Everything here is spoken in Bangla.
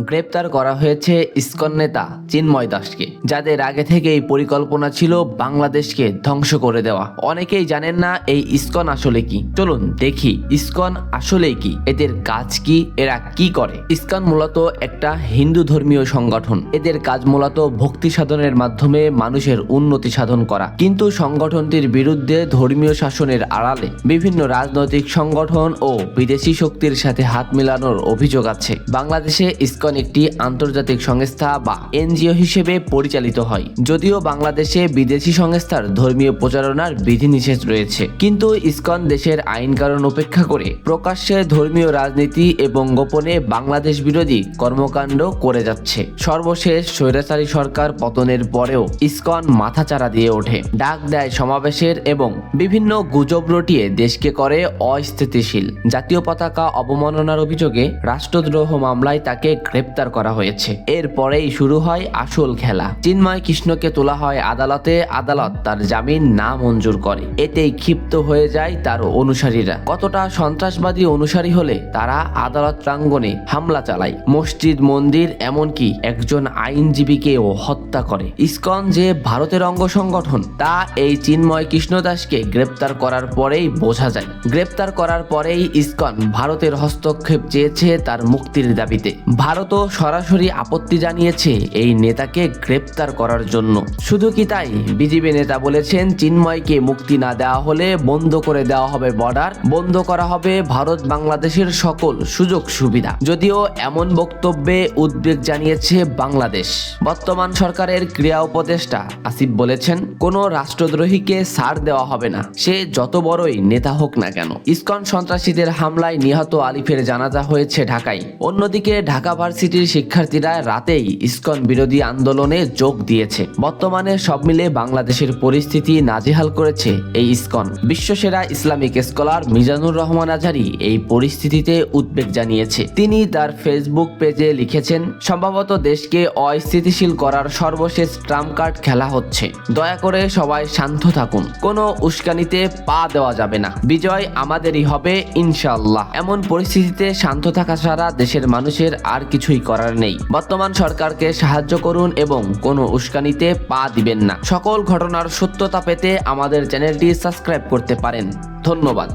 গ্রেপ্তার করা হয়েছে ইসকন নেতা চিন্ময় দাসকে, যাদের আগে থেকেই পরিকল্পনা ছিল বাংলাদেশকে ধ্বংস করে দেওয়া। অনেকেই জানেন না এই ইসকন আসলে কি। চলুন দেখি ইসকন আসলে কি, এদের কাজ কি, এরা কি করে। ইসকন মূলত একটা হিন্দু ধর্মীয় সংগঠন। এদের কাজ মূলত ভক্তি সাধনের মাধ্যমে মানুষের উন্নতি সাধন করা। কিন্তু সংগঠনটির বিরুদ্ধে ধর্মীয় শাসনের আড়ালে বিভিন্ন রাজনৈতিক সংগঠন ও বিদেশি শক্তির সাথে হাত মেলানোর অভিযোগ আছে। বাংলাদেশে ইসকন একটি আন্তর্জাতিক সংস্থা বা এনজিও হিসেবে পরিচালিত হয়। যদিও বাংলাদেশে বিদেশি সংস্থার ধর্মীয় প্রচারণার বিধিনিষেধ রয়েছে, কিন্তু ইসকন দেশের আইন কানুন উপেক্ষা করে প্রকাশ্যে ধর্মীয় রাজনীতি এবং গোপনে বাংলাদেশ বিরোধী কর্মকাণ্ড করে যাচ্ছে। সর্বশেষ স্বৈরাচারী সরকার পতনের পরেও ইসকন মাথাচাড়া দিয়ে ওঠে, ডাক দেয় সমাবেশের এবং বিভিন্ন গুজব রটিয়ে দেশকে করে অস্থিতিশীল। জাতীয় পতাকা অবমাননার অভিযোগে রাষ্ট্রদ্রোহ মামলায় তাকে গ্রেপ্তার করা হয়েছে। এরপরেই শুরু হয় আসল খেলা। চিন্ময় কৃষ্ণকে তোলা হয় আদালতে, আদালত তার জামিন না মঞ্জুর করে। এতেই ক্ষিপ্ত হয়ে যায় তার অনুসারীরা। কতটা সন্ত্রাসবাদী অনুসারী হলে তারা আদালত প্রাঙ্গণে হামলা চালায়, মসজিদ, মন্দির, এমনকি একজন আইনজীবীকেও হত্যা করে। ইসকন যে ভারতের অঙ্গ সংগঠন তা এই চিন্ময় কৃষ্ণ দাসকে গ্রেপ্তার করার পরেই বোঝা যায়। গ্রেপ্তার করার পরেই ইসকন ভারতের হস্তক্ষেপ চেয়েছে তার মুক্তির দাবিতে। ভারতও সরাসরি আপত্তি জানিয়েছে এই নেতাকে গ্রেপ্তার করার জন্য। শুধু কি তাই, বিজেপি নেতা বলেছেন চিন্ময়কে মুক্তি না দেওয়া হলে বন্ধ করে দেওয়া হবে বর্ডার, বন্ধ করা হবে ভারত বাংলাদেশের সকল সুযোগ সুবিধা। যদিও এমন বক্তব্যে উদ্বেগ জানিয়েছে বাংলাদেশ। বর্তমান সরকারের ক্রীড়া উপদেষ্টা আসিফ বলেছেন, কোনো রাষ্ট্রদ্রোহীকে ছাড় দেওয়া হবে না, সে যত বড়ই নেতা হোক না কেন। ইসকন সন্ত্রাসীদের হামলায় নিহত আলিফের জানাজা হয়েছে ঢাকায়। অন্যদিকে ঢাকা ভার্সিটির শিক্ষার্থীরা রাতেই ইসকন বিরোধী আন্দোলনে যোগ দিয়েছে। বর্তমানে সব মিলে বাংলাদেশের পরিস্থিতি নাজেহাল করেছে এই ইসকন। বিশ্বসেরা ইসলামিক স্কলার মিজানুর রহমান আজহারি এই পরিস্থিতিতে উদ্বেগ জানিয়েছে। তিনি তার ফেসবুক পেজে লিখেছেন, সম্ভবত দেশকে অস্থিতিশীল করার সর্বশেষ ট্রাম্প কার্ড খেলা হচ্ছে। দয়া করে সবাই শান্ত থাকুন, কোনো উস্কানিতে পা দেওয়া যাবে না, বিজয় আমাদেরই হবে ইনশাআল্লাহ। এমন পরিস্থিতিতে শান্ত থাকা ছাড়া দেশের মানুষের আর কিছুই করার নেই। বর্তমান সরকারকে সাহায্য করুন এবং কোনো উস্কানিতে পা দিবেন না। সকল ঘটনার সত্যতা পেতে আমাদের চ্যানেলটি সাবস্ক্রাইব করতে পারেন। ধন্যবাদ।